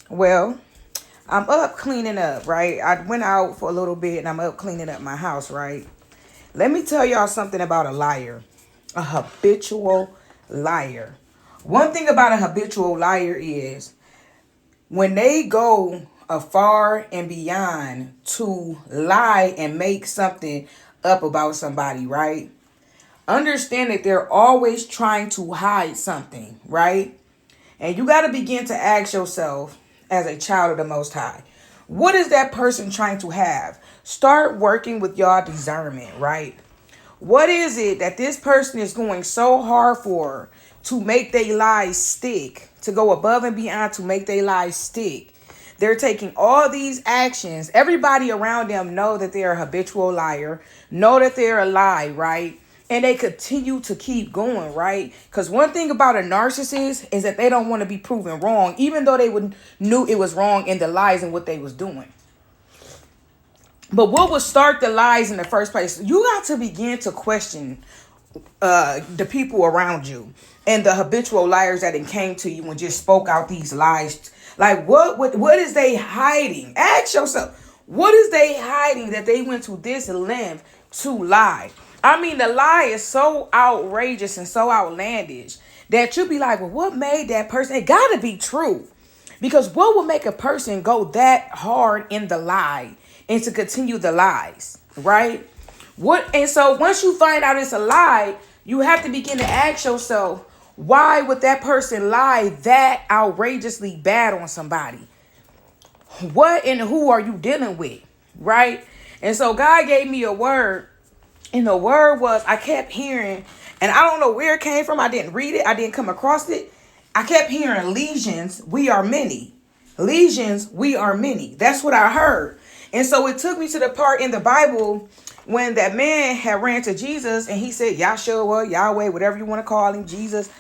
Well, I'm up cleaning up, right? I went out for a little bit and I'm up cleaning up my house, right? Let me tell y'all something about a liar, a habitual liar. One thing about a habitual liar is when they go afar and beyond to lie and make something up about somebody, right? Understand that they're always trying to hide something, right? And you got to begin to ask yourself, as a child of the Most High, what is that person trying to have? Start working with your discernment, right? What is it that this person is going so hard for to make their lies stick, to go above and beyond to make their lies stick? They're taking all these actions. Everybody around them know that they're a habitual liar, know that they're a lie, right? And they continue to keep going, right? Because one thing about a narcissist is that they don't want to be proven wrong, even though they would knew it was wrong in the lies and what they was doing. But what would start the lies in the first place? You got to begin to question the people around you and the habitual liars that came to you and just spoke out these lies. Like what is they hiding? Ask yourself, what is they hiding that they went to this length to lie? I mean, the lie is so outrageous and so outlandish that you be like, well, what made that person? It gotta be true. Because what would make a person go that hard in the lie and to continue the lies, right? And so once you find out it's a lie, you have to begin to ask yourself, why would that person lie that outrageously bad on somebody? What and who are you dealing with, right? And so God gave me a word, and the word was, I kept hearing, and I don't know where it came from. I didn't read it. I didn't come across it. I kept hearing legions, we are many. Legions, we are many. That's what I heard. And so it took me to the part in the Bible when that man had ran to Jesus and he said, Yahshua, Yahweh, whatever you want to call him, Jesus.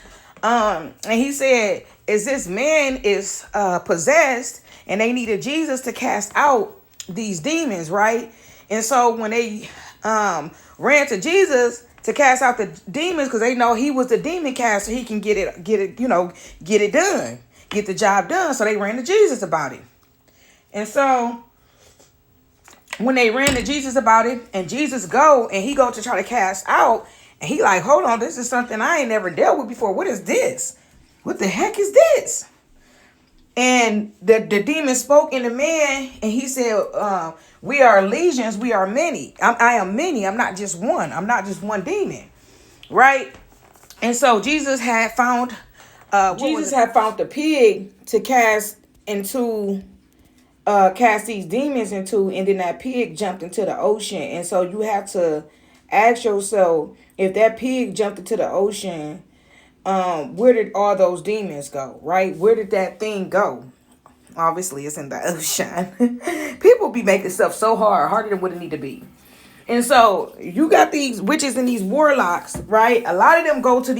And he said, is this man is possessed and they needed Jesus to cast out these demons, right? And so when they ran to Jesus to cast out the demons, because they know he was the demon caster, he can get it done, get the job done. So they ran to Jesus about it. And so when they ran to Jesus about it, and Jesus he go to try to cast out, and he like, hold on, this is something I ain't never dealt with before. What is this? What the heck is this? And the demon spoke in the man, and he said, we are legions, we are many. I am many. I'm not just one. I'm not just one demon, right? And so Jesus had found the pig to cast these demons into, and then that pig jumped into the ocean. And so you have to ask yourself, if that pig jumped into the ocean, where did all those demons go, right? Where did that thing go? Obviously, it's in the ocean. People be making stuff so harder than what it need to be. And so you got these witches and these warlocks, right? A lot of them go to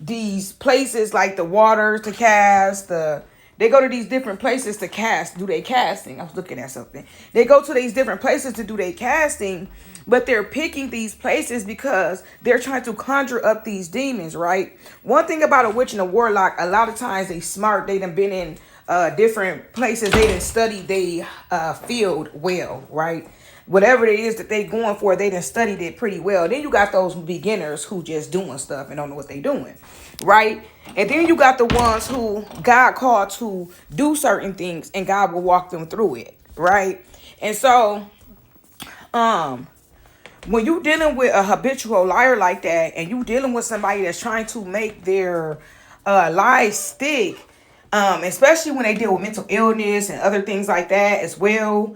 these places like the waters to cast. They go to these different places to do their casting. I was looking at something. They go to these different places to do their casting, but they're picking these places because they're trying to conjure up these demons, right? One thing about a witch and a warlock, a lot of times they smart. They done been in different places. They done studied they field well, right? Whatever it is that they going for, they done studied it pretty well. Then you got those beginners who just doing stuff and don't know what they doing, right? And then you got the ones who God called to do certain things and God will walk them through it, right? And so, when you dealing with a habitual liar like that, and you dealing with somebody that's trying to make their lies stick, especially when they deal with mental illness and other things like that as well,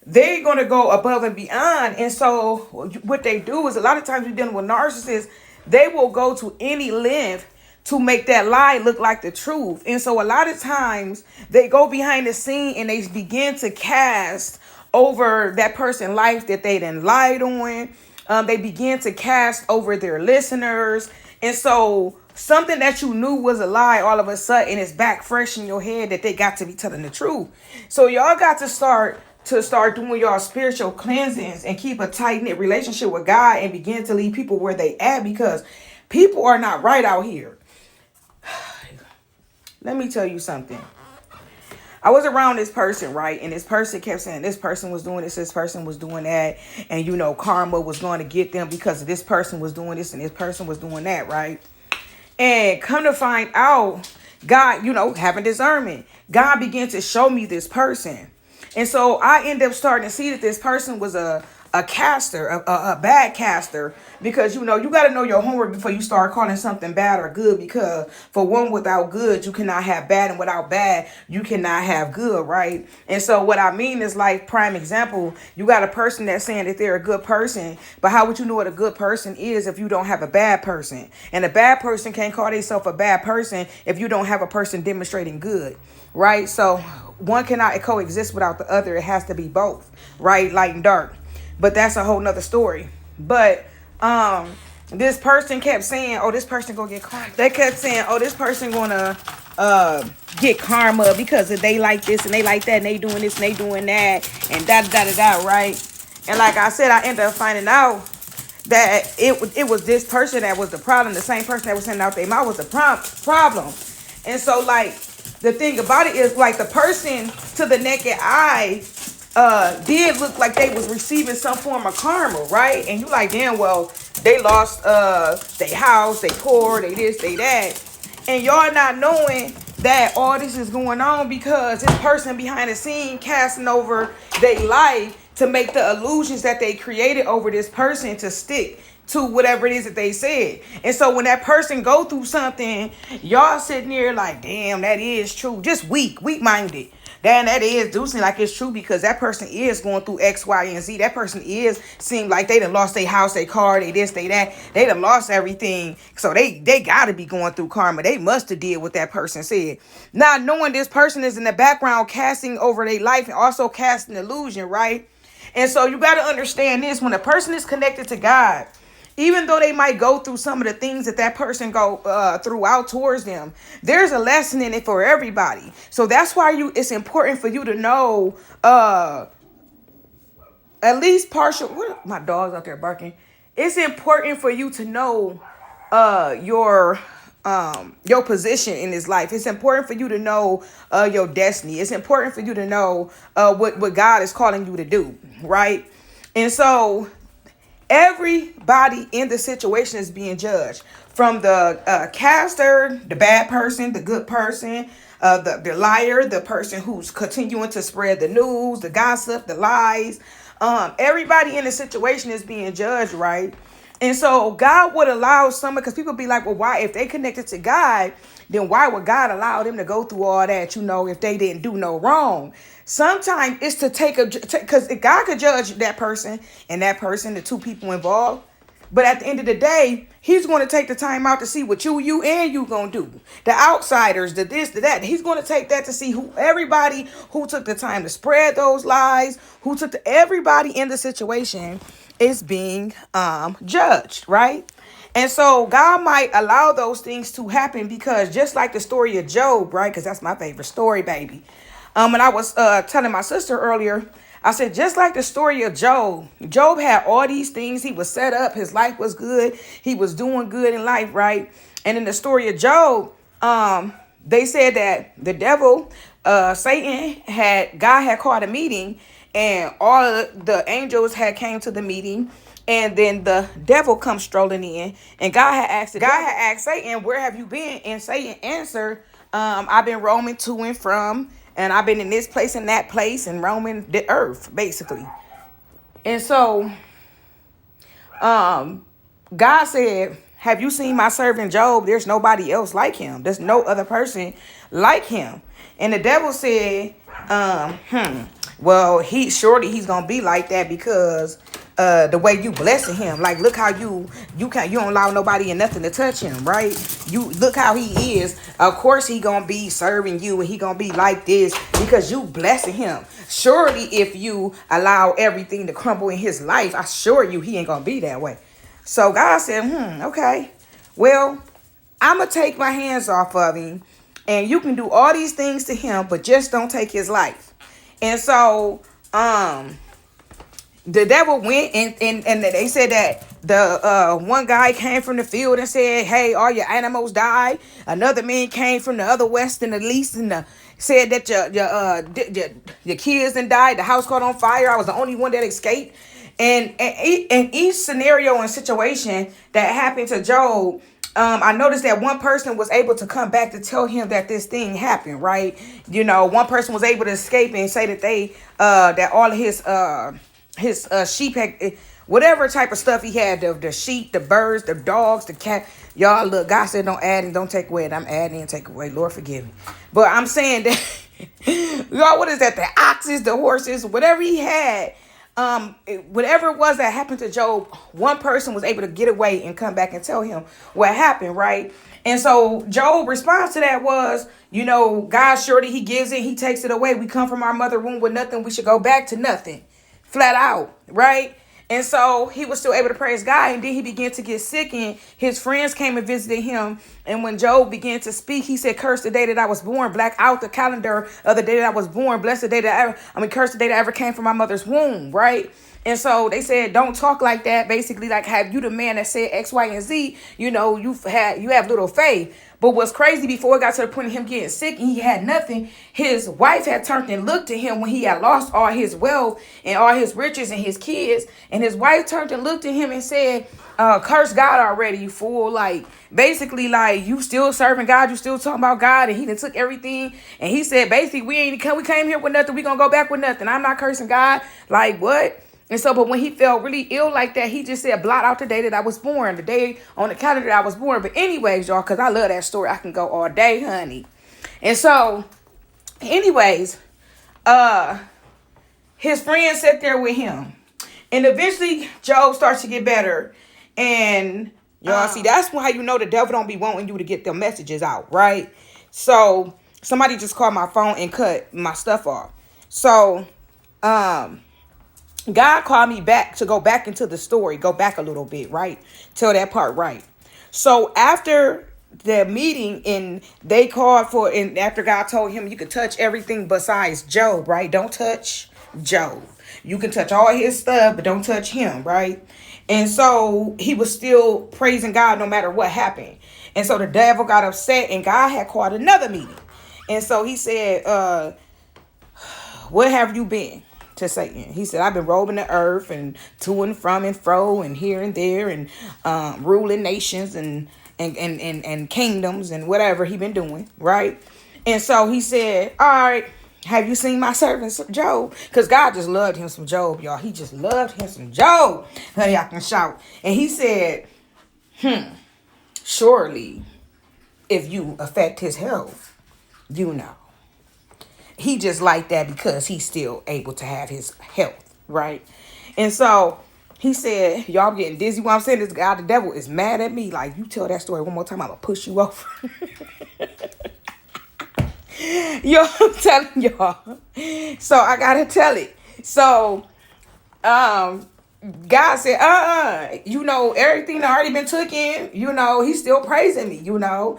they're going to go above and beyond. And so what they do is, a lot of times you're dealing with narcissists, they will go to any length to make that lie look like the truth. And so a lot of times they go behind the scene and they begin to cast over that person's life that they done lied on. They begin to cast over their listeners. And so something that you knew was a lie, all of a sudden is back fresh in your head that they got to be telling the truth. So y'all got to start doing y'all spiritual cleansings and keep a tight-knit relationship with God and begin to leave people where they at, because people are not right out here. Let me tell you something. I was around this person, right? And this person kept saying this person was doing this person was doing that. And, karma was going to get them because this person was doing this and this person was doing that, right? And come to find out, God, having discernment, God began to show me this person. And so I ended up starting to see that this person was a caster, a bad caster, because you got to know your homework before you start calling something bad or good, because for one, without good you cannot have bad, and without bad you cannot have good, right? And so what I mean is, like, prime example, you got a person that's saying that they're a good person, but how would you know what a good person is if you don't have a bad person? And a bad person can't call themselves a bad person if you don't have a person demonstrating good, right? So one cannot coexist without the other. It has to be both, right? Light and dark. But that's a whole nother story. But this person kept saying, oh, this person gonna get karma. They kept saying, oh, this person gonna get karma because they like this and they like that and they doing this and they doing that and da, right? And like I said, I ended up finding out that it was this person that was the problem. The same person that was sending out their mouth was the problem. And so, like, the thing about it is, like, the person to the naked eye did look like they was receiving some form of karma, right? And you like, damn, well, they lost their house, they poor, they this, they that. And y'all not knowing that all this is going on because this person behind the scene casting over their life to make the illusions that they created over this person to stick to whatever it is that they said. And so when that person go through something, y'all sitting there like, damn, that is true. Just weak-minded. Then that is do seem like it's true because that person is going through X, Y, and Z. That person is seem like they done lost their house, their car, they this, they that. They done lost everything. So they got to be going through karma. They must have did what that person said. Not knowing this person is in the background casting over their life and also casting illusion, right? And so you got to understand this. When a person is connected to God, even though they might go through some of the things that person go throughout towards them, there's a lesson in it for everybody. So that's why it's important for you to know at least partial. What, my dog's out there barking. It's important for you to know your position in this life. It's important for you to know your destiny. It's important for you to know what God is calling you to do, right? And so everybody in the situation is being judged, from the caster, the bad person, the good person, the liar, the person who's continuing to spread the news, the gossip, the lies. Everybody in the situation is being judged, right? And so God would allow someone, because people be like, well, why, if they connected to God, then why would God allow them to go through all that, if they didn't do no wrong? Sometimes it's to because God could judge that person, the two people involved. But at the end of the day, he's going to take the time out to see what you going to do. The outsiders, the this, the that. He's going to take that to see everybody who took the time to spread those lies, everybody in the situation is being judged, right? And so God might allow those things to happen because just like the story of Job, right? Because that's my favorite story, baby. And I was telling my sister earlier, I said, just like the story of Job, Job had all these things. He was set up. His life was good. He was doing good in life, right? And in the story of Job, they said that the devil, Satan, God had called a meeting, and all of the angels had came to the meeting. And then the devil comes strolling in, and God had asked Satan, where have you been? And Satan answered, I've been roaming to and from, and I've been in this place and that place and roaming the earth, basically. And so God said, have you seen my servant Job? There's nobody else like him. There's no other person like him. And the devil said, well, he's gonna be like that because the way you blessing him. Like, look how you don't allow nobody and nothing to touch him, right? You look how he is. Of course he gonna be serving you, and he gonna be like this because you blessing him. Surely if you allow everything to crumble in his life, I assure you he ain't gonna be that way. So God said, okay, well, I'm gonna take my hands off of him, and you can do all these things to him, but just don't take his life. And so The devil went and they said that the one guy came from the field and said, hey, all your animals died. Another man came from the other west and the east and said that your kids and died. The house caught on fire. I was the only one that escaped. And in each scenario and situation that happened to Job, I noticed that one person was able to come back to tell him that this thing happened, right? You know, one person was able to escape and say that that all of his sheep had, whatever type of stuff he had, the sheep, the birds, the dogs, the cat. Y'all, look, God said don't add and don't take away, and I'm adding and take away. Lord, forgive me. But I'm saying that, y'all, what is that? The oxes, the horses, whatever he had. Whatever it was that happened to Job, one person was able to get away and come back and tell him what happened, right? And so Job's response to that was, you know, God surely he gives it, he takes it away. We come from our mother womb with nothing. We should go back to nothing, flat out, right? And so he was still able to praise God. And then he began to get sick and his friends came and visited him. And when Job began to speak, he said, curse the day that I was born, black out the calendar of the day that I was born, bless the day that curse the day that I ever came from my mother's womb, right? And so they said, don't talk like that. Basically, like, have you the man that said X, Y, and Z, you know, you have little faith. But what's crazy, before it got to the point of him getting sick and he had nothing, his wife had turned and looked at him when he had lost all his wealth and all his riches and his kids. And his wife turned and looked at him and said, curse God already, you fool. Like, basically, like, you still serving God, you still talking about God, and he done took everything. And he said, basically, we came here with nothing, we gonna go back with nothing. I'm not cursing God. Like, what? And so, but when he felt really ill like that, he just said, blot out the day that I was born, the day on the calendar that I was born. But anyways, y'all, because I love that story. I can go all day, honey. And so, anyways, his friends sat there with him. And eventually, Job starts to get better. And y'all see, that's how you know the devil don't be wanting you to get the messages out, right? So, somebody just called my phone and cut my stuff off. So, God called me back to go back into the story, go back a little bit, right? Tell that part right. So after the meeting and they called for, and after God told him you could touch everything besides Job, right? Don't touch Job. You can touch all his stuff, but don't touch him, right? And so he was still praising God no matter what happened. And so the devil got upset and God had called another meeting. And so he said, where have you been? To Satan. He said, I've been roaming the earth and to and from and fro and here and there and ruling nations and kingdoms and whatever he been doing, right? And so he said, all right, have you seen my servant Job? Because God just loved him some Job, y'all. He just loved him some Job. Honey, I can shout. And he said, surely if you affect his health, you know. He just like that because he's still able to have his health, right? And so he said, y'all getting dizzy while I'm saying this. God, the devil is mad at me. Like, you tell that story one more time, I'm going to push you over. Yo, I'm telling y'all. So I got to tell it. So God said, you know, everything that already been taken, you know, he's still praising me, you know.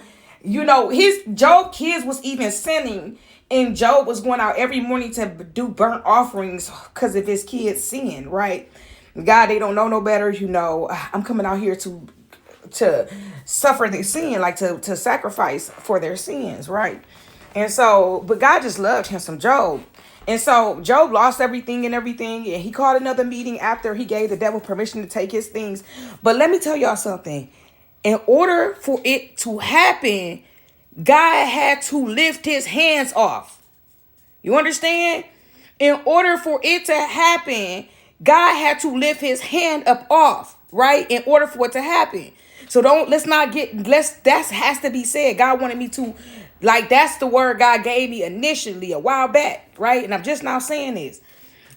His Job kids was even sinning. And Job was going out every morning to do burnt offerings because of his kids' sin, right? God, they don't know no better. You know, I'm coming out here to suffer their sin, like to sacrifice for their sins, right? And so, but God just loved him some Job. And so Job lost everything. And he called another meeting after he gave the devil permission to take his things. But let me tell y'all something. In order for it to happen, God had to lift his hands off. You understand? In order for it to happen, God had to lift his hand up off, right? In order for it to happen. So that has to be said. God wanted me to, like, that's the word God gave me initially a while back, right? And I'm just now saying this.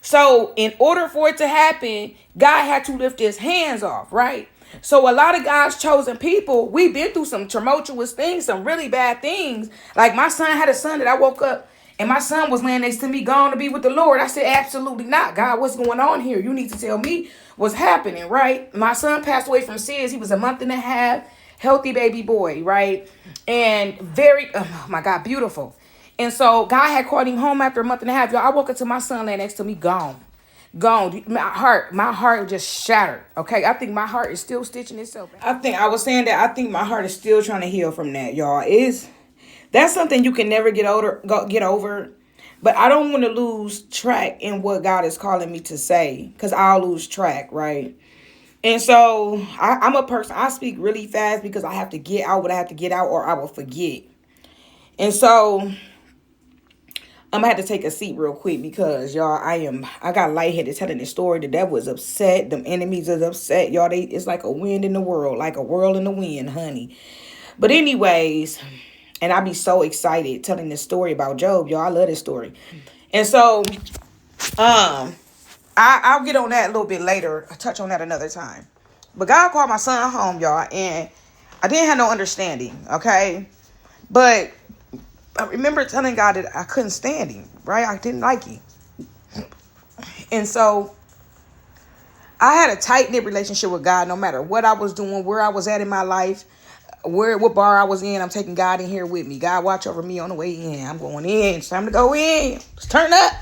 So in order for it to happen, God had to lift his hands off, right? So a lot of God's chosen people, we've been through some tumultuous things, some really bad things. Like my son had a son that I woke up and my son was laying next to me, gone to be with the Lord. I said, absolutely not. God, what's going on here? You need to tell me what's happening, right? My son passed away from SIDS. He was a month and a half, healthy baby boy, right? And very, oh my God, beautiful. And so God had called him home after a month and a half. Y'all, I woke up to my son laying next to me, gone. gone. My heart just shattered. Okay, I think my heart is still stitching itself. I was saying that I think my heart is still trying to heal from that, y'all. Is That's something you can never get over. But I don't want to lose track in what God is calling me to say, because I'll lose track, right? And so I'm a person, I speak really fast because I have to get out what I have to get out or I will forget. And so I'm gonna have to take a seat real quick because y'all, I got lightheaded telling this story. The devil is upset. Them enemies is upset. Y'all, it's like a wind in the world, like a whirl in the wind, honey. But anyways, and I be so excited telling this story about Job, y'all. I love this story. And so, I'll get on that a little bit later. I'll touch on that another time. But God called my son home, y'all, and I didn't have no understanding, okay? But I remember telling God that I couldn't stand him, right? I didn't like him. And so I had a tight-knit relationship with God no matter what I was doing, where I was at in my life, what bar I was in. I'm taking God in here with me. God watch over me on the way in. I'm going in. It's time to go in. Let's turn up.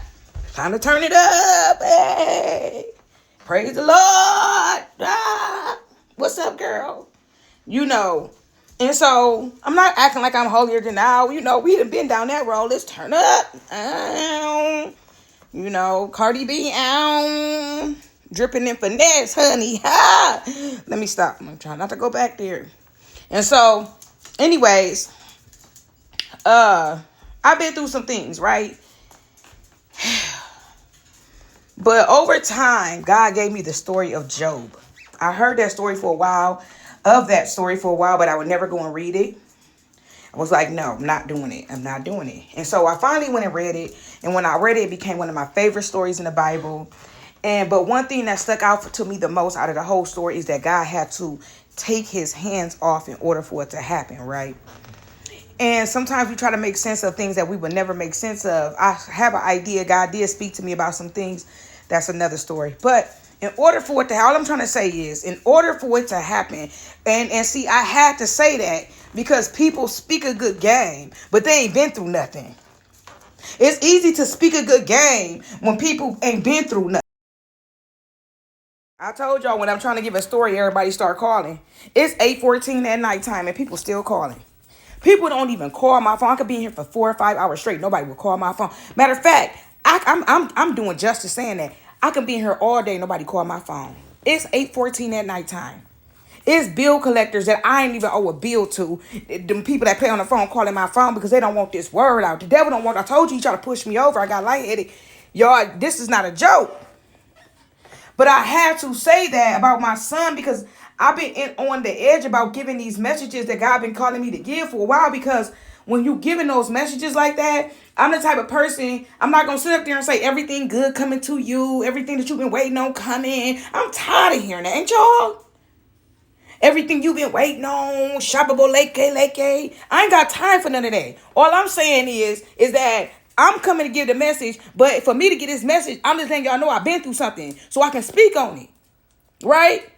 It's time to turn it up. Hey. Praise the Lord. Ah. What's up, girl? You know. And so I'm not acting like I'm holier than thou. You know, we done been down that road. Let's turn up. You know, Cardi B, dripping in finesse, honey. Ha! Let me stop. I'm trying not to go back there. And so, anyways, I've been through some things, right? But over time, God gave me the story of Job. I heard that story for a while, but I would never go and read it. I was like, no, I'm not doing it. I'm not doing it. And so I finally went and read it. And when I read it, it became one of my favorite stories in the Bible. But one thing that stuck out to me the most out of the whole story is that God had to take his hands off in order for it to happen, right? And sometimes we try to make sense of things that we would never make sense of. I have an idea. God did speak to me about some things. That's another story. But in order for it to, all I'm trying to say is, in order for it to happen, and see, I had to say that because people speak a good game, but they ain't been through nothing. It's easy to speak a good game when people ain't been through nothing. I told y'all when I'm trying to give a story, everybody start calling. It's 8:14 at nighttime and people still calling. People don't even call my phone. I could be in here for 4 or 5 hours straight. Nobody will call my phone. Matter of fact, I'm doing justice saying that. I can be in here all day. Nobody call my phone. It's 8:14 at nighttime. It's bill collectors that I ain't even owe a bill to. Them people that play on the phone calling my phone because they don't want this word out. The devil don't want. I told you he tried to push me over. I got lightheaded. Y'all, this is not a joke. But I had to say that about my son because I've been on the edge about giving these messages that God been calling me to give for a while. Because when you giving those messages like that, I'm the type of person, I'm not going to sit up there and say everything good coming to you, everything that you've been waiting on coming. I'm tired of hearing that, ain't y'all? Everything you've been waiting on, shoppable leke. I ain't got time for none of that. All I'm saying is that I'm coming to give the message, but for me to get this message, I'm just letting y'all know I've been through something so I can speak on it, right?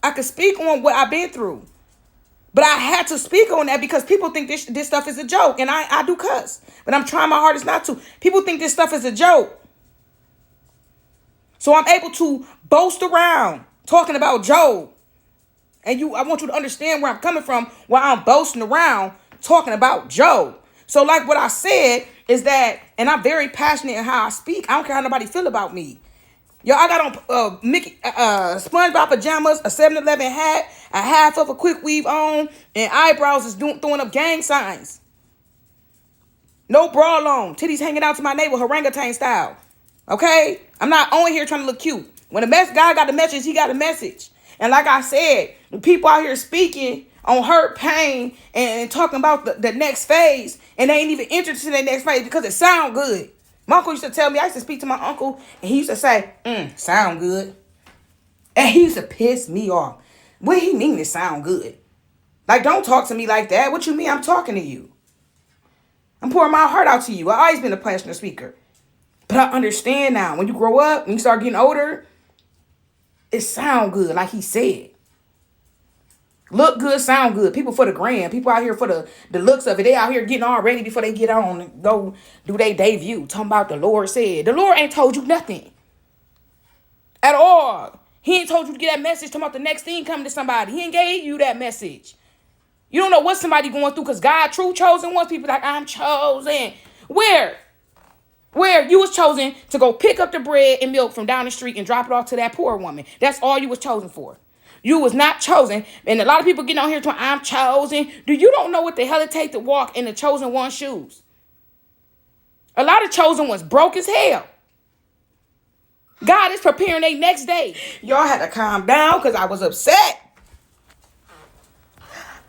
I can speak on what I've been through. But I had to speak on that because people think this stuff is a joke, and I do cuss, but I'm trying my hardest not to. People think this stuff is a joke. So I'm able to boast around talking about Job. And I want you to understand where I'm coming from, while I'm boasting around talking about Job. So like what I said is that, and I'm very passionate in how I speak. I don't care how nobody feel about me. Yo, I got on Mickey SpongeBob pajamas, a 7-Eleven hat, a half of a quick weave on, and eyebrows is throwing up gang signs. No bra on, titties hanging out to my neighbor, orangutan style. Okay? I'm not on here trying to look cute. When the guy got the message, he got a message. And like I said, people out here speaking on hurt, pain, and talking about the next phase, and they ain't even interested in the next phase because it sound good. My uncle used to tell me, I used to speak to my uncle, and he used to say, sound good. And he used to piss me off. What he mean it sound good? Like, don't talk to me like that. What you mean I'm talking to you? I'm pouring my heart out to you. I've always been a passionate speaker. But I understand now, when you grow up, when you start getting older, it sound good, like he said. Look good, sound good. People for the gram. People out here for the looks of it. They out here getting all ready before they get on and go do their debut. Talking about the Lord said. The Lord ain't told you nothing. at all. He ain't told you to get that message talking about the next thing coming to somebody. He ain't gave you that message. You don't know what somebody going through because God, true chosen ones, people like, I'm chosen. Where? Where you was chosen to go pick up the bread and milk from down the street and drop it off to that poor woman. That's all you was chosen for. You was not chosen. And a lot of people getting on here talking, I'm chosen. You don't know what the hell it takes to walk in the chosen one's shoes. A lot of chosen ones broke as hell. God is preparing their next day. Y'all had to calm down because I was upset.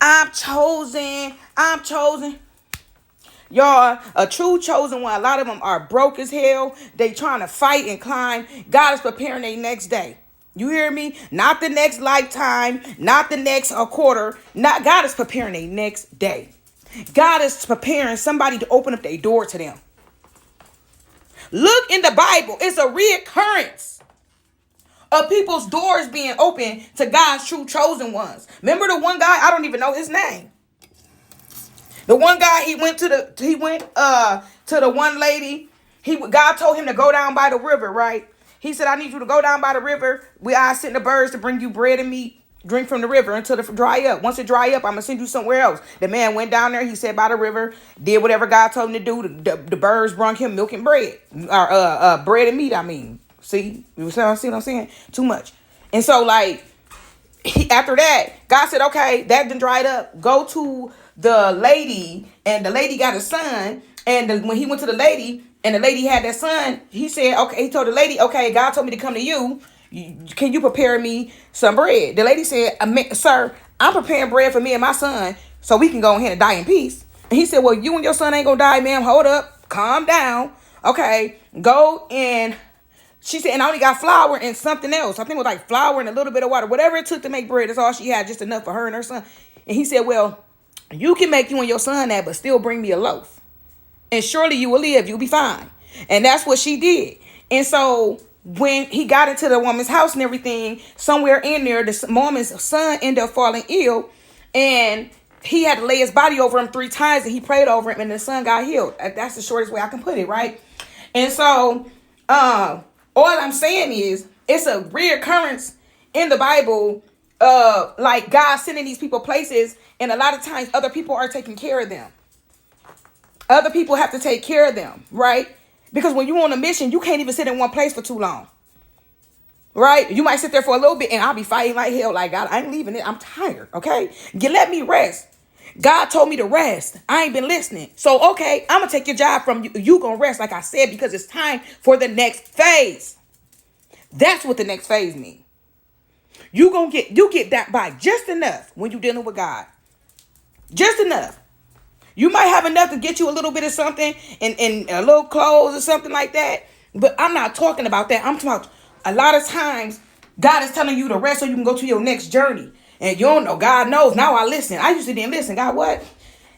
I'm chosen. I'm chosen. Y'all, a true chosen one, a lot of them are broke as hell. They trying to fight and climb. God is preparing their next day. You hear me? Not the next lifetime, not the next quarter. Not God is preparing their next day. God is preparing somebody to open up their door to them. Look in the Bible. It's a reoccurrence of people's doors being open to God's true chosen ones. Remember the one guy? I don't even know his name. The one guy, he went to the one lady. God told him to go down by the river, right? He said, I need you to go down by the river. I sent the birds to bring you bread and meat. Drink from the river until it dry up. Once it dry up, I'm going to send you somewhere else. The man went down there. He sat by the river, did whatever God told him to do. The birds brought him milk and bread. Or bread and meat, I mean. See what I'm saying? Too much. And so, like, after that, God said, okay, that done dried up. Go to the lady, and the lady got a son. And when he went to the lady, and the lady had that son, he said, okay, he told the lady, okay, God told me to come to you. Can you prepare me some bread? The lady said, sir, I'm preparing bread for me and my son so we can go ahead and die in peace. And he said, well, you and your son ain't gonna die, ma'am. Hold up. Calm down. Okay, go and she said, and I only got flour and something else. I think it was like flour and a little bit of water. Whatever it took to make bread, that's all she had, just enough for her and her son. And he said, well, you can make you and your son that, but still bring me a loaf. And surely you will live. You'll be fine. And that's what she did. And so when he got into the woman's house and everything, somewhere in there, the woman's son ended up falling ill. And he had to lay his body over him 3 times. And he prayed over him. And the son got healed. That's the shortest way I can put it, right? And so all I'm saying is it's a reoccurrence in the Bible, like God sending these people places. And a lot of times other people are taking care of them. Other people have to take care of them, right? Because when you're on a mission, you can't even sit in one place for too long, right? You might sit there for a little bit and I'll be fighting like hell. Like, God, I ain't leaving it. I'm tired, okay? Let me rest. God told me to rest. I ain't been listening. So, okay, I'm going to take your job from you. You going to rest, like I said, because it's time for the next phase. That's what the next phase means. You get that by just enough when you're dealing with God. Just enough. You might have enough to get you a little bit of something and a little clothes or something like that. But I'm not talking about that. I'm talking about a lot of times God is telling you to rest so you can go to your next journey. And you don't know. God knows. Now I listen. I used to didn't listen. God, what?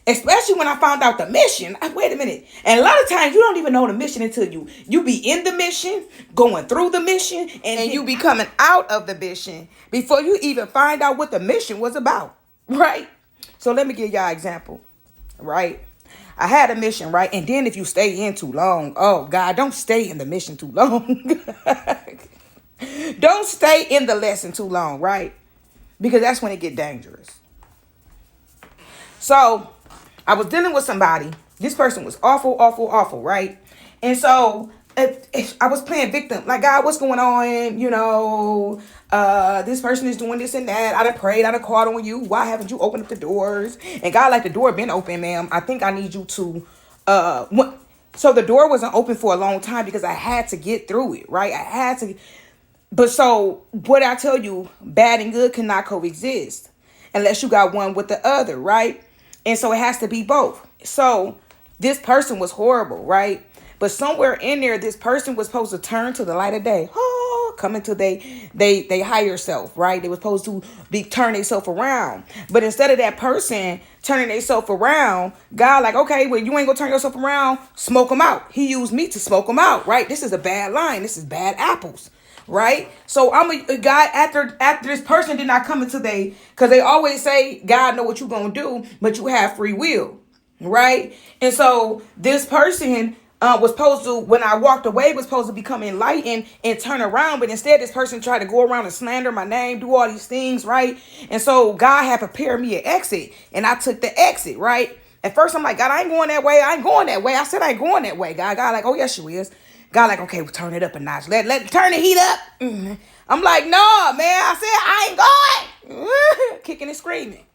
Especially when I found out the mission. Wait a minute. And a lot of times you don't even know the mission until you be in the mission, going through the mission, and you be coming out of the mission before you even find out what the mission was about. Right? So let me give y'all an example. Right? I had a mission, right? And then if you stay in too long, oh God, don't stay in the mission too long. Don't stay in the lesson too long, right? Because that's when it get dangerous. So I was dealing with somebody. This person was awful, right? And so I was playing victim. Like, God, what's going on? You know, this person is doing this and that. I done prayed. I done called on you. Why haven't you opened up the doors? And God, like, the door been open, ma'am. I think I need you to, so the door wasn't open for a long time because I had to get through it, right? I had to. But so what I tell you, bad and good cannot coexist unless you got one with the other, right? And so it has to be both. So this person was horrible, right? But somewhere in there, this person was supposed to turn to the light of day. Oh, coming to they higher self, right? They were supposed to be turn themselves around. But instead of that person turning themselves around, God like, okay, well, you ain't gonna turn yourself around, smoke them out. He used me to smoke them out, right? This is a bad line. This is bad apples. Right? So I'm a guy after this person did not come into because they always say God know what you're going to do, but you have free will. Right? And so this person Was supposed to, when I walked away, was supposed to become enlightened and turn around. But instead, this person tried to go around and slander my name, do all these things, right? And so God had prepared me an exit, and I took the exit, right? At first, I'm like, God, I ain't going that way. I ain't going that way. I said I ain't going that way. God like, oh, yes, you is. God like, okay, we'll turn it up a notch. Let turn the heat up. I'm like, no, man. I said, I ain't going. Kicking and screaming.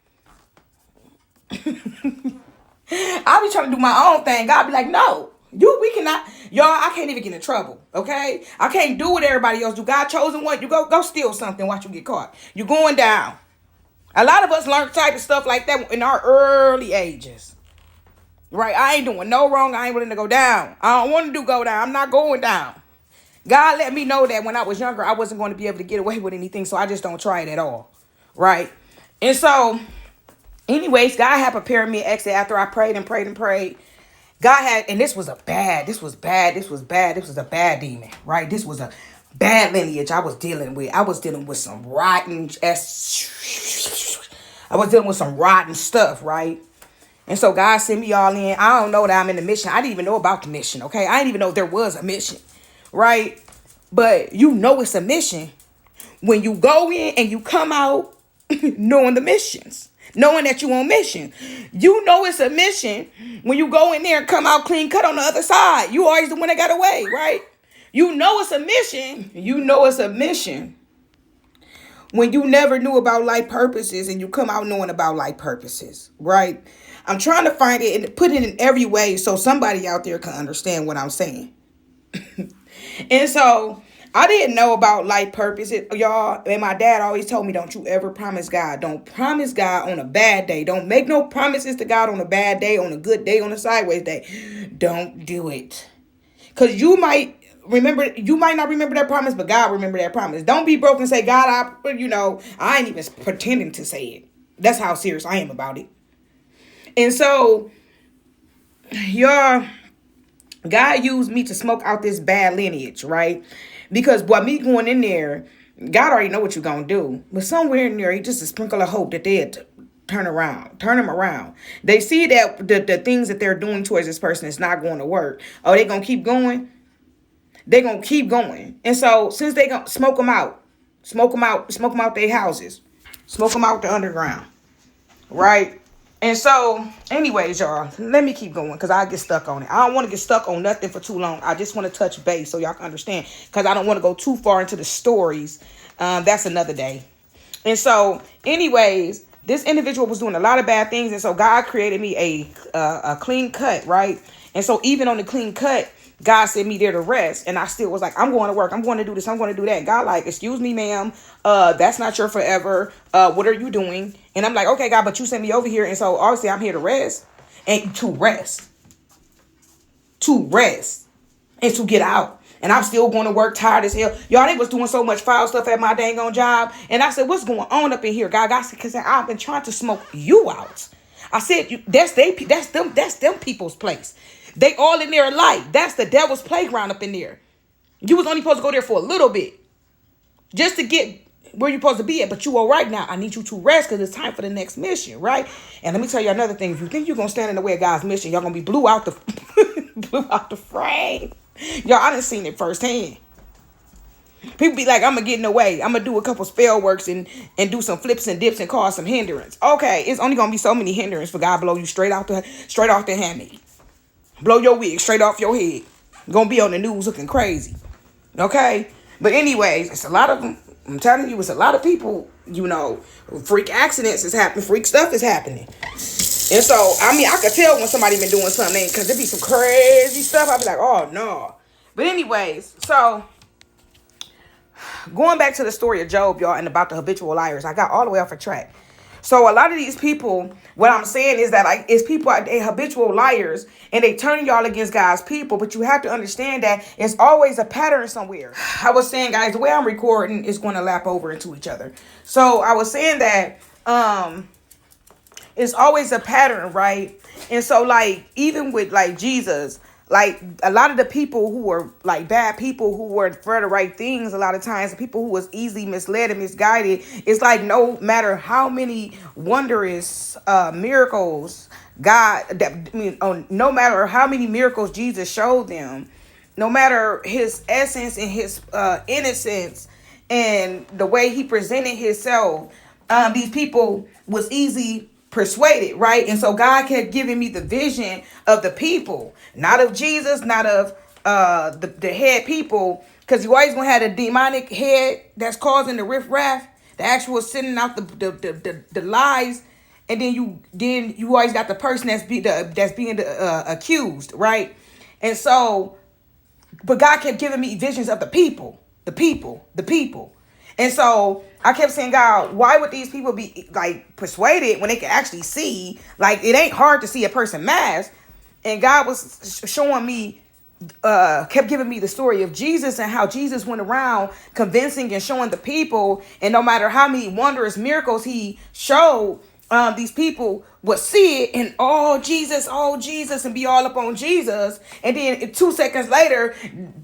I'll be trying to do my own thing. God be like, no. We cannot, y'all, I can't even get in trouble, okay? I can't do what everybody else do. God chosen one. You go steal something, watch you get caught. You're going down. A lot of us learn type of stuff like that in our early ages. Right? I ain't doing no wrong. I ain't willing to go down. I don't want to go down. I'm not going down. God let me know that when I was younger, I wasn't going to be able to get away with anything, so I just don't try it at all. Right? And so, anyways, God had prepared me an exit after I prayed and prayed and prayed. God had, and this was a bad demon, right? This was a bad lineage I was dealing with. I was dealing with some rotten stuff, right? And so God sent me all in. I don't know that I'm in the mission. I didn't even know about the mission, okay? I didn't even know there was a mission, right? But you know it's a mission when you go in and you come out knowing the missions. Knowing that you on mission. You know it's a mission when you go in there and come out clean cut on the other side. You always the one that got away, right? You know it's a mission. You know it's a mission when you never knew about life purposes and you come out knowing about life purposes, right? I'm trying to find it and put it in every way so somebody out there can understand what I'm saying. And so I didn't know about life purpose, y'all. And my dad always told me, don't you ever promise God. Don't promise God on a bad day. Don't make no promises to God on a bad day, on a good day, on a sideways day. Don't do it. Because you might not remember that promise, but God remember that promise. Don't be broke and say, God, I ain't even pretending to say it. That's how serious I am about it. And so, y'all, God used me to smoke out this bad lineage, right? Because by me going in there, God already know what you're going to do. But somewhere in there, he just a sprinkle of hope that they'll turn them around. They see that the things that they're doing towards this person is not going to work. Oh, they going to keep going? They're going to keep going. And so since they going to smoke them out their houses, smoke them out the underground, right? And so, anyways, y'all, let me keep going because I get stuck on it. I don't want to get stuck on nothing for too long. I just want to touch base so y'all can understand because I don't want to go too far into the stories. That's another day. And so, anyways, this individual was doing a lot of bad things. And so God created me a clean cut, right? And so even on the clean cut, God sent me there to rest. And I still was like, I'm going to work. I'm going to do this. I'm going to do that. God like, excuse me, ma'am. That's not your forever. What are you doing? And I'm like, okay, God, but you sent me over here. And so obviously I'm here to rest and to rest and to get out. And I'm still going to work tired as hell. Y'all, they was doing so much foul stuff at my dang on job. And I said, what's going on up in here, God? God said, because I've been trying to smoke you out. I said, that's them people's place. They all in there alike. That's the devil's playground up in there. You was only supposed to go there for a little bit. Just to get where you're supposed to be at. But you all right now. I need you to rest because it's time for the next mission, right? And let me tell you another thing. If you think you're going to stand in the way of God's mission, y'all going to be blew out the frame. Y'all, I done seen it firsthand. People be like, I'm going to get in the way. I'm going to do a couple spell works and do some flips and dips and cause some hindrance. Okay, it's only going to be so many hindrance for God to blow you straight off the handmaid. Blow your wig straight off your head. Gonna be on the news looking crazy. Okay? But anyways, it's a lot of them. I'm telling you, it's a lot of people, freak accidents is happening. Freak stuff is happening. And so, I could tell when somebody been doing something because there be some crazy stuff. I'll be like, oh, no. But anyways, so going back to the story of Job, y'all, and about the habitual liars, I got all the way off a track. So a lot of these people, what I'm saying is that it's people, they habitual liars, and they turn y'all against God's people. But you have to understand that it's always a pattern somewhere. I was saying, guys, the way I'm recording is going to lap over into each other. So I was saying that it's always a pattern, right? And so, like, even with like Jesus, Like a lot of the people who were like bad people who were for the right things, a lot of times the people who was easily misled and misguided, it's like no matter how many wondrous miracles no matter how many miracles Jesus showed them, no matter his essence and his innocence and the way he presented himself, these people was easy persuaded, right? And so God kept giving me the vision of the people, not of Jesus, not of the head people, because you always gonna have a demonic head that's causing the riffraff, the actual sending out the lies, and then you always got the person that's being accused, right? And so, but God kept giving me visions of the people, the people, the people. And so I kept saying, God, why would these people be like persuaded when they can actually see? Like, it ain't hard to see a person masked. And God was showing me, kept giving me the story of Jesus and how Jesus went around convincing and showing the people. And no matter how many wondrous miracles he showed, these people would see it and oh Jesus, and be all up on Jesus. And then 2 seconds later,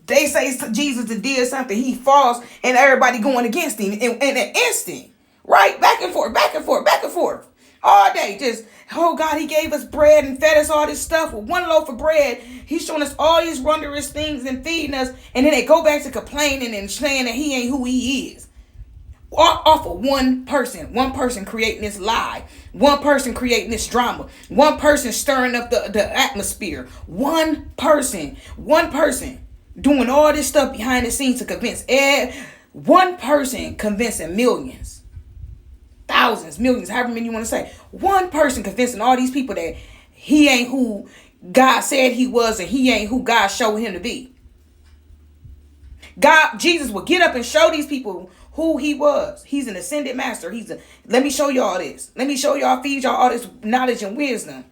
they say Jesus did something, he falls, and everybody going against him in an instant, right? Back and forth, back and forth, back and forth. All day, just, oh God, he gave us bread and fed us all this stuff with one loaf of bread. He's showing us all these wondrous things and feeding us. And then they go back to complaining and saying that he ain't who he is. Off of one person creating this lie, one person creating this drama, one person stirring up the atmosphere, one person doing all this stuff behind the scenes to convince one person convincing millions, thousands, millions, however many you want to say. One person convincing all these people that he ain't who God said he was and he ain't who God showed him to be. Jesus would get up and show these people who he was. He's an ascended master. Let me show y'all this. Let me show y'all, feed y'all all this knowledge and wisdom.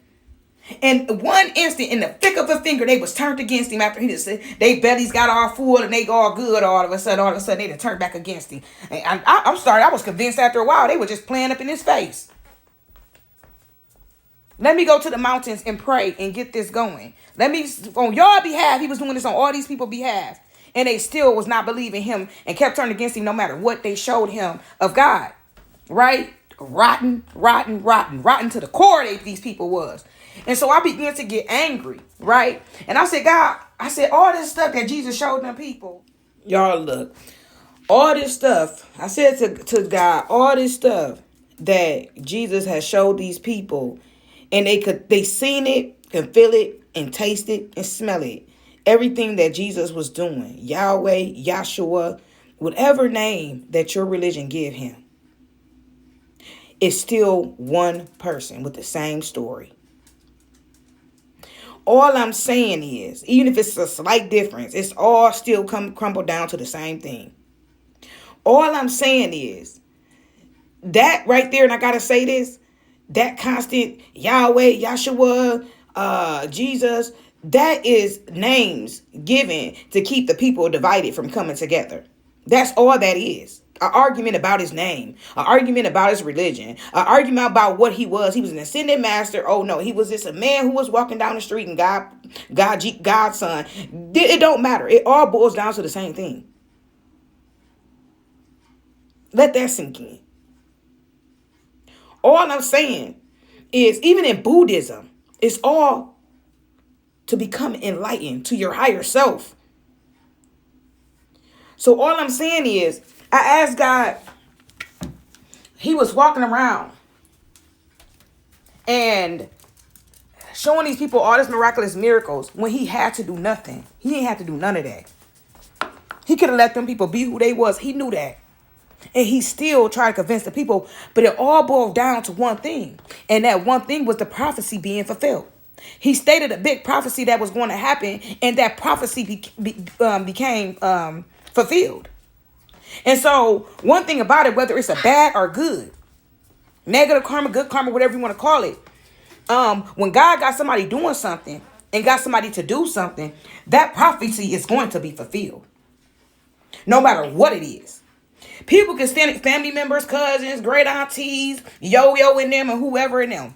And one instant, in the flick of a finger, they was turned against him after he just said they bellies got all full and they all good. All of a sudden, they done turned back against him. And I'm sorry, I was convinced after a while they were just playing up in his face. Let me go to the mountains and pray and get this going. On your behalf, he was doing this on all these people's behalf. And they still was not believing him and kept turning against him no matter what they showed him of God. Right? Rotten to the core these people was. And so I began to get angry, right? And I said, God, all this stuff that Jesus showed them people. Y'all look, all this stuff, I said to God, all this stuff that Jesus has showed these people, and they seen it, can feel it, and taste it, and smell it. Everything that Jesus was doing, Yahweh, Yahshua, whatever name that your religion give him, is still one person with the same story. All I'm saying is, even if it's a slight difference, it's all still crumble down to the same thing. All I'm saying is, that right there, and I gotta say this, that constant Yahweh, Yahshua, Jesus, that is names given to keep the people divided from coming together. That's all that is. An argument about his name, an argument about his religion, an argument about what he was. He was an ascended master. Oh no, he was just a man who was walking down the street and God's son. It don't matter. It all boils down to the same thing. Let that sink in. All I'm saying is, even in Buddhism, it's all to become enlightened to your higher self. So all I'm saying is, I asked God, he was walking around and showing these people all these miraculous miracles when he had to do nothing. He didn't have to do none of that. He could have let them people be who they was. He knew that. And he still tried to convince the people, but it all boiled down to one thing. And that one thing was the prophecy being fulfilled. He stated a big prophecy that was going to happen, and that prophecy became fulfilled. And so one thing about it, whether it's a bad or good, negative karma, good karma, whatever you want to call it, when God got somebody doing something and got somebody to do something, that prophecy is going to be fulfilled. No matter what it is. People can stand it, family members, cousins, great aunties, yo-yo in them, and whoever in them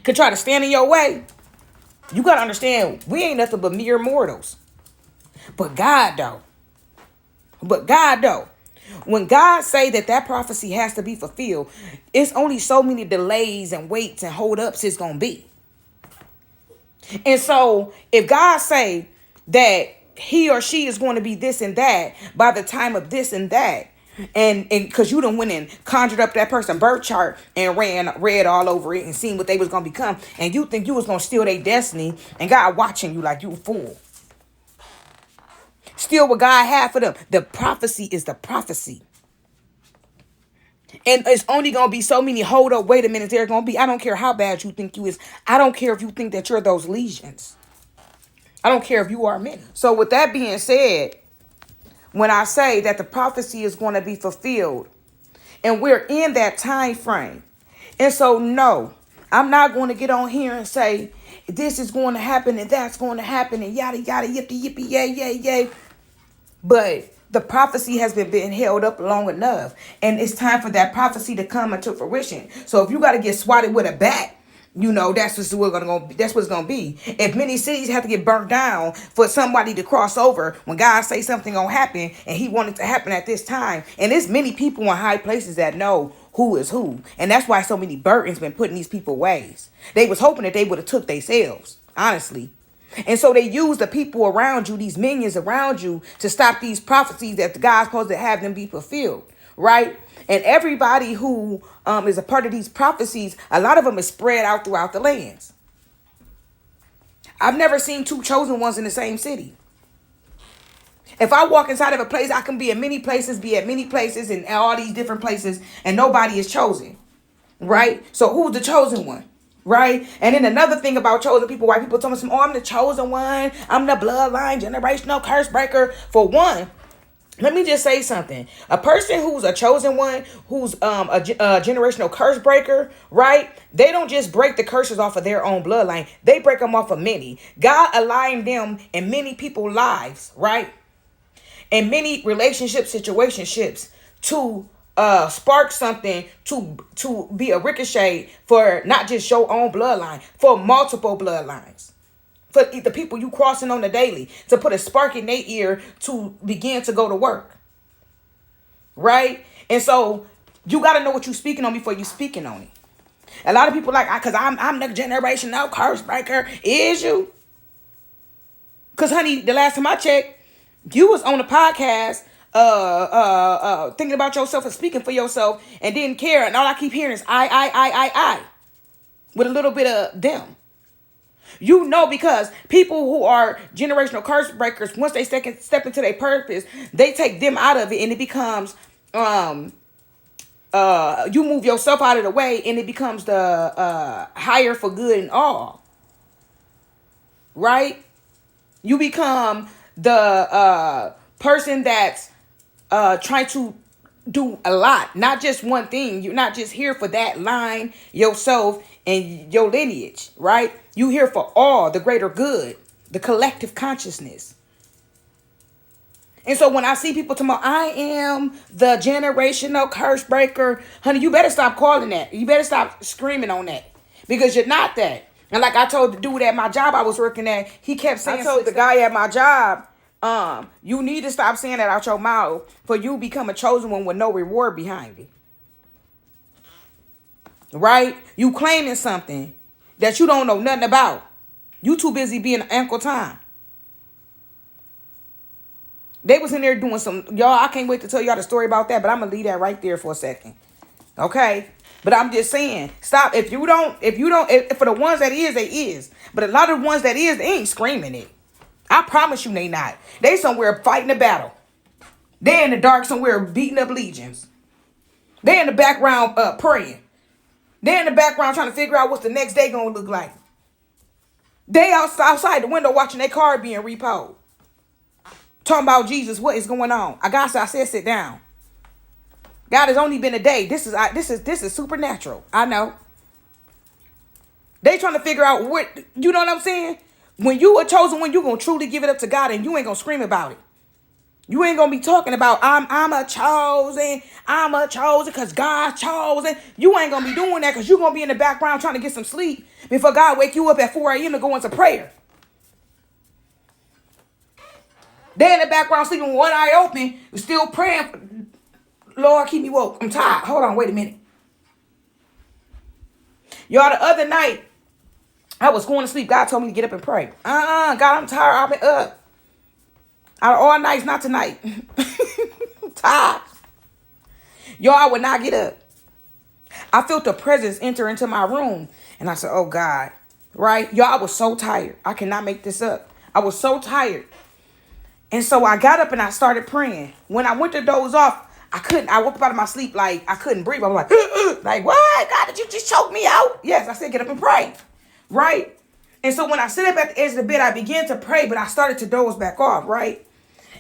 could try to stand in your way. You got to understand, we ain't nothing but mere mortals. But God, though. When God say that prophecy has to be fulfilled, it's only so many delays and waits and hold-ups it's going to be. And so if God say that he or she is going to be this and that by the time of this and that, and because you done went and conjured up that person's birth chart and read all over it and seen what they was going to become, and you think you was going to steal their destiny, and God watching you like you a fool. Steal what God had for them. The prophecy is the prophecy. And it's only going to be so many hold up, wait a minute, there's going to be. I don't care how bad you think you is. I don't care if you think that you're those legions. I don't care if you are many. So with that being said, when I say that the prophecy is going to be fulfilled and we're in that time frame. And so, no, I'm not going to get on here and say this is going to happen and that's going to happen and yada, yada, yippee, yippee, yay, yay, yay. But the prophecy has been held up long enough. And it's time for that prophecy to come into fruition. So if you got to get swatted with a bat, you know, that's what it's gonna be. If many cities have to get burnt down for somebody to cross over, when God say something gonna happen and he wanted to happen at this time, and there's many people in high places that know who is who, and that's why so many burdens been put in these people's ways. They was hoping that they would have took themselves, honestly. And so they use the people around you, these minions around you, to stop these prophecies that God's supposed to have them be fulfilled, right? And everybody who is a part of these prophecies, a lot of them is spread out throughout the lands. I've never seen two chosen ones in the same city. If I walk inside of a place, I can be at many places, and all these different places, and nobody is chosen, right? So who's the chosen one, right? And then another thing about chosen people, white people tell me, oh, I'm the chosen one. I'm the bloodline, generational curse breaker. For one, let me just say something. A person who's a chosen one, who's a generational curse breaker, right? They don't just break the curses off of their own bloodline. They break them off of many. God aligned them in many people's lives, right? And many relationship situationships to spark something, to be a ricochet for not just your own bloodline, for multiple bloodlines. For the people you crossing on the daily, to put a spark in their ear to begin to go to work. Right? And so you got to know what you're speaking on before you're speaking on it. A lot of people like, because I'm the generational curse breaker. Is you? Because, honey, the last time I checked, you was on the podcast thinking about yourself and speaking for yourself and didn't care. And all I keep hearing is I. With a little bit of them. You know, because people who are generational curse breakers, once they step into their purpose, they take them out of it and it becomes, you move yourself out of the way and it becomes the higher for good and all. Right? You become the person that's trying to do a lot, not just one thing. You're not just here for that line, yourself, and your lineage, right? You here for all, the greater good, the collective consciousness. And so when I see people talking about, I am the generational curse breaker, honey, you better stop calling that. You better stop screaming on that, because you're not that. And like I told the dude at my job I was working at, he kept saying, I told the guy at my job, you need to stop saying that out your mouth, for you become a chosen one with no reward behind it. Right? You claiming something that you don't know nothing about. You too busy being Uncle Tom. They was in there doing some, y'all, I can't wait to tell y'all the story about that, but I'm gonna leave that right there for a second. Okay? But I'm just saying, stop. If for the ones that is, they is. But a lot of the ones that is, they ain't screaming it. I promise you they not. They somewhere fighting a battle. They in the dark somewhere beating up legions. They in the background praying. They in the background trying to figure out what's the next day gonna look like. They outside the window watching their car being repoed. Talking about Jesus, what is going on? I said sit down. God, has only been a day. This is supernatural. I know. They trying to figure out what, you know what I'm saying? When you are chosen, when you gonna truly give it up to God and you ain't gonna scream about it. You ain't gonna be talking about I'm a chosen because God chosen. You ain't gonna be doing that because you're gonna be in the background trying to get some sleep before God wake you up at 4 a.m. to go into prayer. They in the background sleeping with one eye open, still praying. Lord, keep me woke. I'm tired. Hold on, wait a minute. Y'all, the other night, I was going to sleep. God told me to get up and pray. God, I'm tired. I've been up. Out of all nights, not tonight. I'm tired. Y'all, I would not get up. I felt the presence enter into my room. And I said, oh God. Right? Y'all, I was so tired. I cannot make this up. I was so tired. And so I got up and I started praying. When I went to doze off, I woke up out of my sleep like I couldn't breathe. I was like, like, what? God, did you just choke me out? Yes, I said, get up and pray. Right? And so when I sit up at the edge of the bed, I began to pray, but I started to doze back off, right?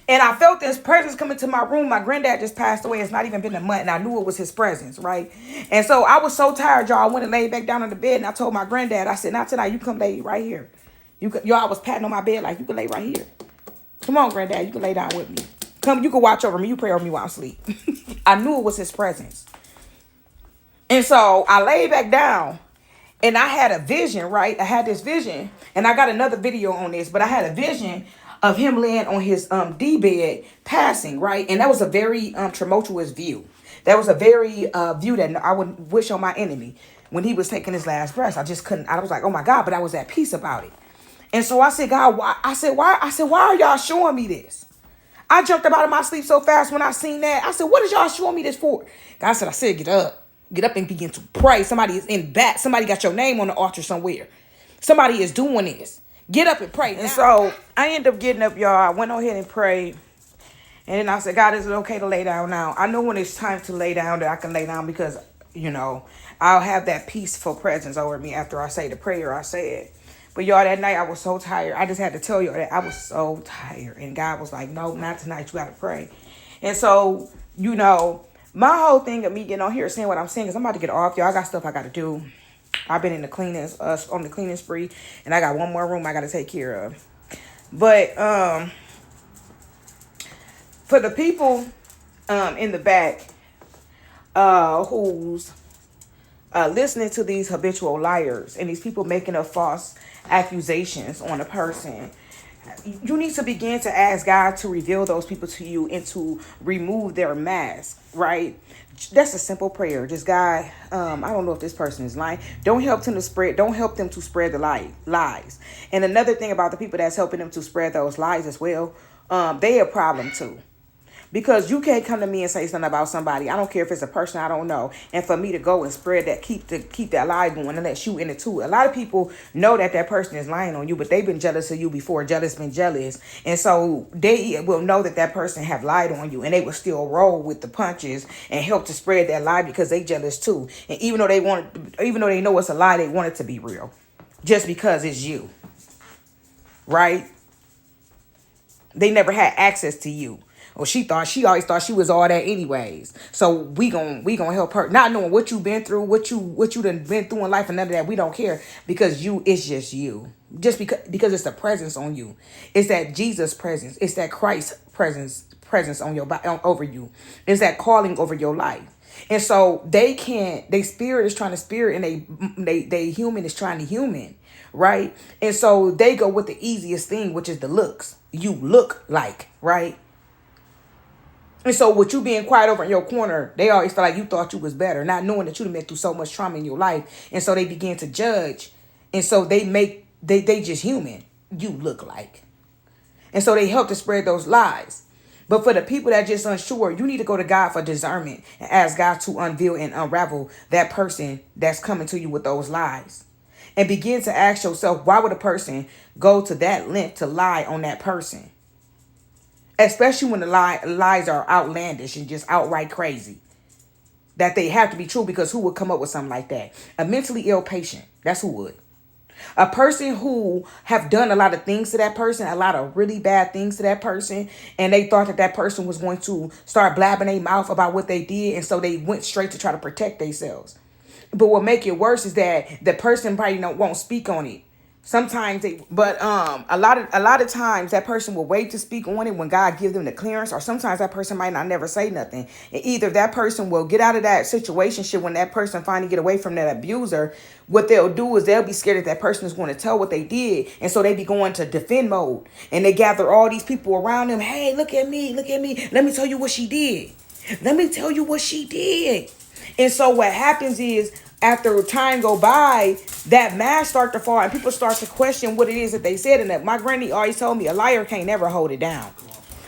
And I felt this presence come into my room. My granddad just passed away. It's not even been a month, and I knew it was his presence, right? And so I was so tired, y'all. I went and laid back down on the bed, and I told my granddad, I said, not tonight. You come lay right here. Y'all, I was patting on my bed like, you can lay right here. Come on, granddad. You can lay down with me. Come, you can watch over me. You pray over me while I'm asleep. I knew it was his presence. And so I laid back down. And I had a vision, right? I had this vision, and I got another video on this, but I had a vision of him laying on his D bed passing, right? And that was a very tumultuous view. That was a very view that I would wish on my enemy when he was taking his last breath. I just couldn't. I was like, oh my God, but I was at peace about it. And so I said, God, why? I said, why are y'all showing me this? I jumped up out of my sleep so fast when I seen that. I said, what is y'all showing me this for? God said, I said, get up. Get up and begin to pray. Somebody is in back. Somebody got your name on the altar somewhere. Somebody is doing this. Get up and pray. And so I ended up getting up, y'all. I went on ahead and prayed. And then I said, God, is it okay to lay down now? I know when it's time to lay down that I can lay down because, you know, I'll have that peaceful presence over me after I say the prayer I said. But y'all, that night I was so tired. I just had to tell y'all that I was so tired. And God was like, no, not tonight. You got to pray. And so, you know, my whole thing of me getting on here saying what I'm saying is I'm about to get off, y'all. I got stuff I got to do. I've been in the cleaning, on the cleaning spree, and I got one more room I got to take care of. But for the people in the back who's listening to these habitual liars and these people making up false accusations on a person, you need to begin to ask God to reveal those people to you and to remove their mask, right? That's a simple prayer. Just God, I don't know if this person is lying. Don't help them to spread the lies. And another thing about the people that's helping them to spread those lies as well, they a problem too. Because you can't come to me and say something about somebody. I don't care if it's a person I don't know. And for me to go and spread that, keep that lie going and let you in it too. A lot of people know that person is lying on you, but they've been jealous of you before. Jealous been jealous. And so they will know that person have lied on you, and they will still roll with the punches and help to spread that lie because they jealous too. And even though they know it's a lie, they want it to be real just because it's you. Right? They never had access to you. Or she always thought she was all that anyways. So we gon' help her. Not knowing what you've been through, what you done been through in life, and none of that. We don't care because it's just you. Just because it's the presence on you. It's that Jesus presence. It's that Christ presence on your over you. It's that calling over your life. And so they spirit is trying to spirit, and they human is trying to human, right? And so they go with the easiest thing, which is the looks. You look like, right? And so with you being quiet over in your corner, they always feel like you thought you was better, not knowing that you've been through so much trauma in your life. And so they begin to judge. And so they just human. You look like. And so they help to spread those lies. But for the people that are just unsure, you need to go to God for discernment and ask God to unveil and unravel that person that's coming to you with those lies. And begin to ask yourself, why would a person go to that length to lie on that person? Especially when the lies are outlandish and just outright crazy. That they have to be true, because who would come up with something like that? A mentally ill patient. That's who would. A person who have done a lot of things to that person, a lot of really bad things to that person, and they thought that person was going to start blabbing their mouth about what they did, and so they went straight to try to protect themselves. But what make it worse is that the person probably won't speak on it. Sometimes they, but a lot of times that person will wait to speak on it when God gives them the clearance, or sometimes that person might not never say nothing. And either that person will get out of that situation shit when that person finally get away from that abuser. What they'll do is they'll be scared that that person is going to tell what they did, and so they be going to defend mode, and they gather all these people around them. Hey, look at me, look at me. Let me tell you what she did. Let me tell you what she did. And so what happens is, after time go by, that mask start to fall and people start to question what it is that they said. And that my granny always told me, a liar can't never hold it down.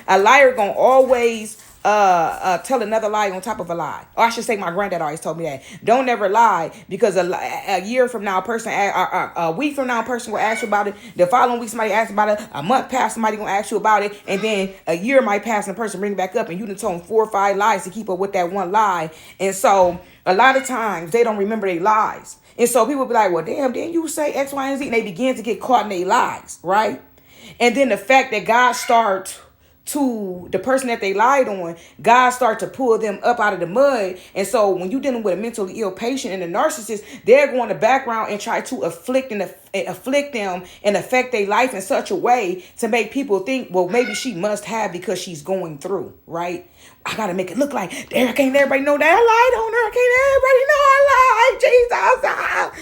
A liar gonna always tell another lie on top of a lie. Or I should say, my granddad always told me that. Don't ever lie, because a year from now, a week from now, a person will ask you about it. The following week, somebody asks about it. A month past, somebody gonna ask you about it. And then a year might pass and the person bring back up and you done told them 4 or 5 lies to keep up with that one lie. And so a lot of times they don't remember their lies. And so people be like, well, damn, didn't you say X, Y, and Z? And they begin to get caught in their lies, right? And then the fact that God starts to the person that they lied on, God start to pull them up out of the mud. And so when you're dealing with a mentally ill patient and a narcissist, they're going to background and try to afflict them and affect their life in such a way to make people think, well, maybe she must have because she's going through, right? I gotta make it look like, can't everybody know that I lied on her? Can't everybody know I lied?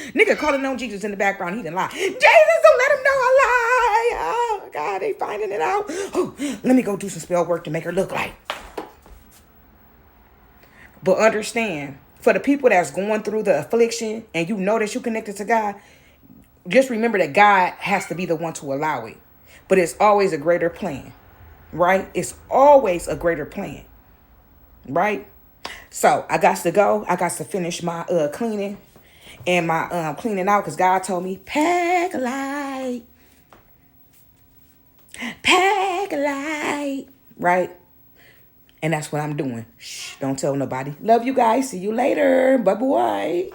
Jesus, nigga calling on Jesus in the background, he didn't lie. Jesus, don't let him know I lied. Oh God, they finding it out. Oh, let me go do some spell work to make her look like. But understand, for the people that's going through the affliction and you know that you connected to God, just remember that God has to be the one to allow it. But it's always a greater plan, right? It's always a greater plan, right? So I got to go. I got to finish my cleaning and my cleaning out, because God told me, pack light, right? And that's what I'm doing. Shh, don't tell nobody. Love you guys. See you later. Bye-bye.